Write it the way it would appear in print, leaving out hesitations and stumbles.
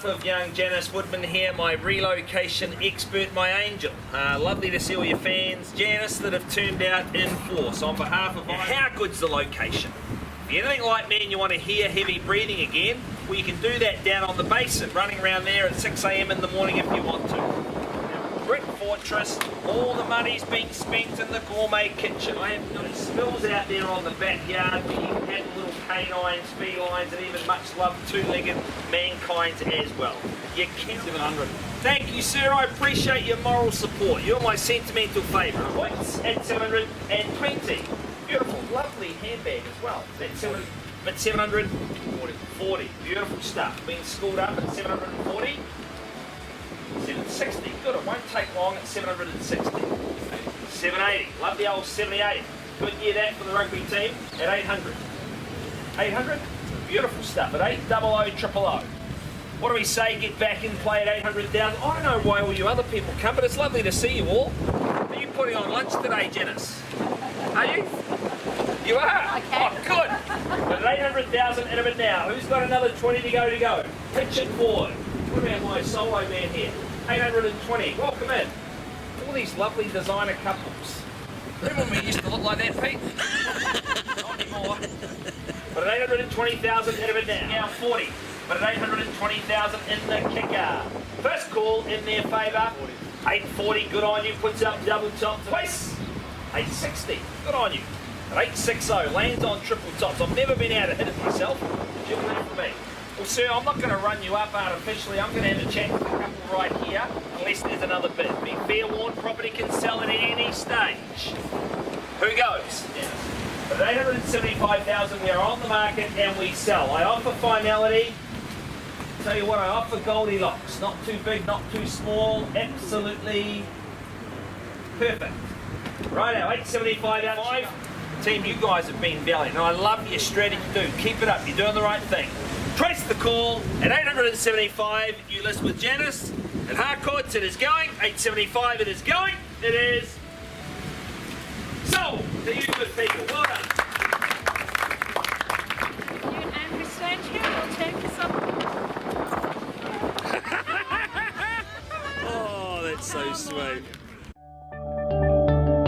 behalf of young Janice Woodman here, my relocation expert, my angel. Lovely to see all your fans, Janice, that have turned out in force. On behalf of how good's the location? If you're anything like me and you want to hear heavy breathing again, well, you can do that down on the basin, running around there at 6 a.m. in the morning if you want to. Brick fortress, all the money's being spent in the gourmet kitchen. I have got spills out there on the backyard where you can have little canines, felines, and even much loved two-legged mankinds as well. You can 700. Thank you, sir. I appreciate your moral support. You're my sentimental favourite. What's at 720? Beautiful, lovely handbag as well. That's 740. 40. Beautiful stuff. Being schooled up at 740. 760, good, it won't take long at 760. 780, love the old 78. Good year that for the rugby team at 800. 800, beautiful stuff at 800 000. What do we say, get back in play at 800,000? I don't know why all you other people come, but it's lovely to see you all. Are you putting on lunch today, Janice? Are you? You are? Okay. Oh, good. But at 800,000 in a bit now. Who's got another 20 to go? Pitch it forward. What about my solo man here? 820. Welcome in. All these lovely designer couples. Remember when we used to look like that, Pete? Not anymore. But at 820,000 in a bit now. Now 40. But at 820,000 in the kicker. First call in their favour. 840. Good on you. Puts up double top twice. 860. Good on you. At 860. Lands on triple tops. I've never been able to hit it myself. Did you believe for me? Well, sir, I'm not going to run you up artificially. I'm going to have a chat with a couple right here, unless there's another bid. Be fair warned, property can sell at any stage. Who goes? Yeah. But at 875,000, we are on the market and we sell. I offer finality. Tell you what, I offer Goldilocks. Not too big, not too small. Absolutely perfect. Right now, 875 out of 5. Team, you guys have been valiant, and I love your strategy, dude. Keep it up. You're doing the right thing. Trace the call at 875. You list with Janice. At Harcourts, it is going. 875, it is going. It is sold to you good people. Well done.